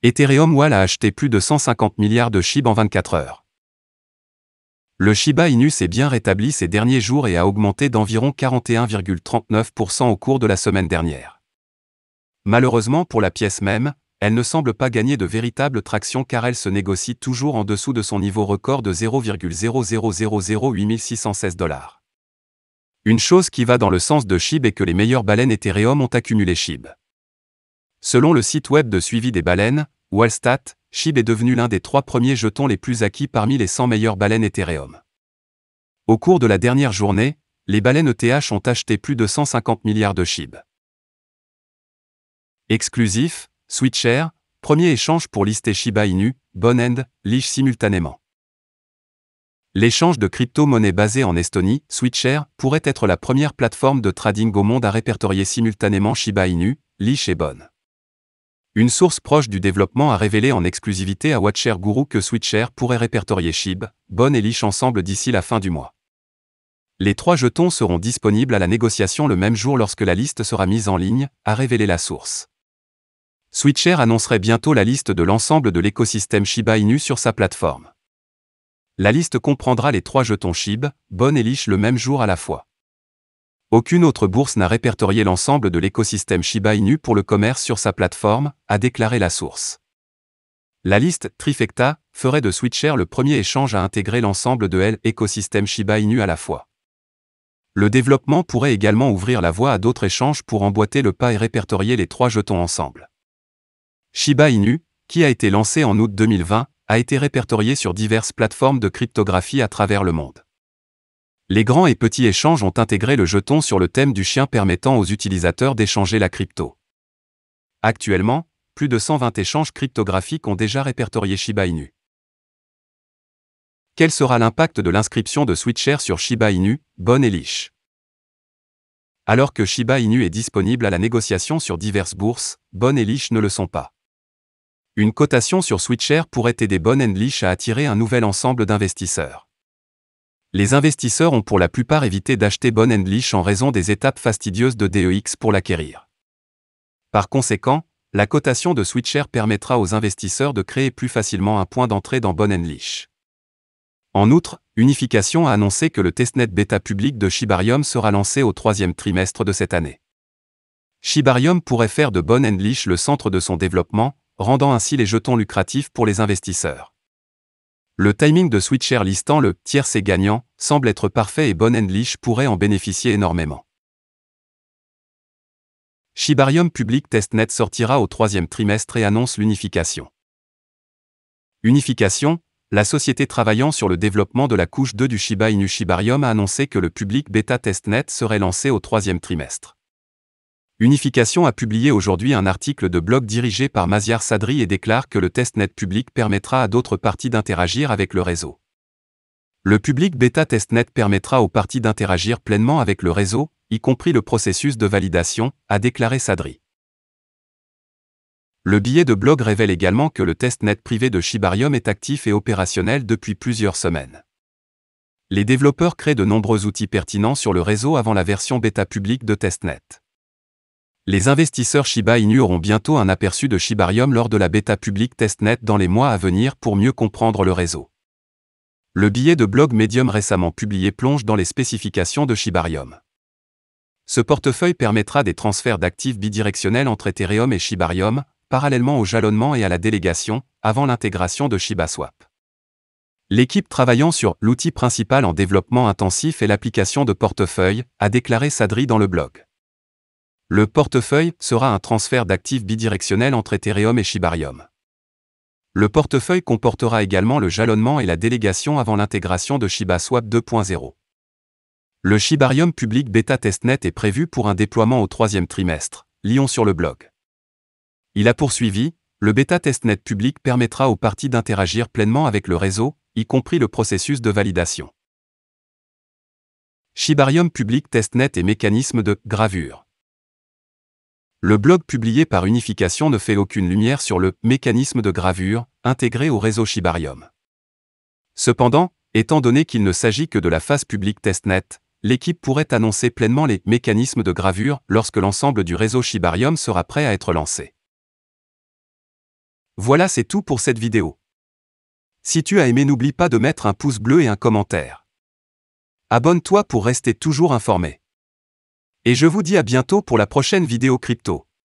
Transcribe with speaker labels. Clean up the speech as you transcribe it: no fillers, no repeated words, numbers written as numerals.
Speaker 1: Ethereum Wall a acheté plus de 150 milliards de SHIB en 24 heures. Le Shiba Inu s'est bien rétabli ces derniers jours et a augmenté d'environ 41,39% au cours de la semaine dernière. Malheureusement pour la pièce même, elle ne semble pas gagner de véritable traction car elle se négocie toujours en dessous de son niveau record de 0,0008616 $. Une chose qui va dans le sens de SHIB est que les meilleures baleines Ethereum ont accumulé SHIB. Selon le site web de suivi des baleines, Wallstat, SHIB est devenu l'un des 3 premiers jetons les plus acquis parmi les 100 meilleures baleines Ethereum. Au cours de la dernière journée, les baleines ETH ont acheté plus de 150 milliards de SHIB. Exclusif, Switcher, premier échange pour lister Shiba Inu, Bone & Leash simultanément. L'échange de crypto-monnaies basé en Estonie, Switcher, pourrait être la première plateforme de trading au monde à répertorier simultanément Shiba Inu, Leash et Bone. Une source proche du développement a révélé en exclusivité à Watcher Guru que Switcher pourrait répertorier SHIB, Bone et Leash ensemble d'ici la fin du mois. Les 3 jetons seront disponibles à la négociation le même jour lorsque la liste sera mise en ligne, a révélé la source. Switcher annoncerait bientôt la liste de l'ensemble de l'écosystème Shiba Inu sur sa plateforme. La liste comprendra les 3 jetons SHIB, Bone et Leash le même jour à la fois. Aucune autre bourse n'a répertorié l'ensemble de l'écosystème Shiba Inu pour le commerce sur sa plateforme, a déclaré la source. La liste Trifecta ferait de Switcher le premier échange à intégrer l'ensemble de l'écosystème Shiba Inu à la fois. Le développement pourrait également ouvrir la voie à d'autres échanges pour emboîter le pas et répertorier les 3 jetons ensemble. Shiba Inu, qui a été lancé en août 2020, a été répertorié sur diverses plateformes de cryptographie à travers le monde. Les grands et petits échanges ont intégré le jeton sur le thème du chien permettant aux utilisateurs d'échanger la crypto. Actuellement, plus de 120 échanges cryptographiques ont déjà répertorié Shiba Inu. Quel sera l'impact de l'inscription de Switcher sur Shiba Inu, Bone et Leash? Alors que Shiba Inu est disponible à la négociation sur diverses bourses, Bone et Leash ne le sont pas. Une cotation sur Switcher pourrait aider Bone & Leash à attirer un nouvel ensemble d'investisseurs. Les investisseurs ont pour la plupart évité d'acheter Bone & Leash en raison des étapes fastidieuses de DEX pour l'acquérir. Par conséquent, la cotation de Switcher permettra aux investisseurs de créer plus facilement un point d'entrée dans Bone & Leash. En outre, Unification a annoncé que le testnet bêta public de Shibarium sera lancé au 3e trimestre de cette année. Shibarium pourrait faire de Bone & Leash le centre de son développement, rendant ainsi les jetons lucratifs pour les investisseurs. Le timing de Switcher listant le « tiercé gagnant » semble être parfait et Bone & Leash pourrait en bénéficier énormément. Shibarium Public Testnet sortira au 3e trimestre et annonce l'unification. Unification, la société travaillant sur le développement de la couche 2 du Shiba Inu Shibarium a annoncé que le Public Beta Testnet serait lancé au 3e trimestre. Unification a publié aujourd'hui un article de blog dirigé par Maziar Sadri et déclare que le testnet public permettra à d'autres parties d'interagir avec le réseau. Le Public Beta Testnet permettra aux parties d'interagir pleinement avec le réseau, y compris le processus de validation, a déclaré Sadri. Le billet de blog révèle également que le testnet privé de Shibarium est actif et opérationnel depuis plusieurs semaines. Les développeurs créent de nombreux outils pertinents sur le réseau avant la version bêta publique de testnet. Les investisseurs Shiba Inu auront bientôt un aperçu de Shibarium lors de la bêta publique testnet dans les mois à venir pour mieux comprendre le réseau. Le billet de blog Medium récemment publié plonge dans les spécifications de Shibarium. Ce portefeuille permettra des transferts d'actifs bidirectionnels entre Ethereum et Shibarium, parallèlement au jalonnement et à la délégation, avant l'intégration de ShibaSwap. L'équipe travaillant sur l'outil principal en développement intensif et l'application de portefeuille, a déclaré Sadri dans le blog. Le portefeuille sera un transfert d'actifs bidirectionnels entre Ethereum et Shibarium. Le portefeuille comportera également le jalonnement et la délégation avant l'intégration de ShibaSwap 2.0. Le Shibarium Public Beta Testnet est prévu pour un déploiement au 3e trimestre, lions sur le blog. Il a poursuivi, le Beta Testnet public permettra aux parties d'interagir pleinement avec le réseau, y compris le processus de validation. Shibarium Public Testnet et mécanisme de gravure. Le blog publié par Unification ne fait aucune lumière sur le mécanisme de gravure intégré au réseau Shibarium. Cependant, étant donné qu'il ne s'agit que de la phase publique testnet, l'équipe pourrait annoncer pleinement les mécanismes de gravure lorsque l'ensemble du réseau Shibarium sera prêt à être lancé. Voilà, c'est tout pour cette vidéo. Si tu as aimé, n'oublie pas de mettre un pouce bleu et un commentaire. Abonne-toi pour rester toujours informé. Et je vous dis à bientôt pour la prochaine vidéo crypto.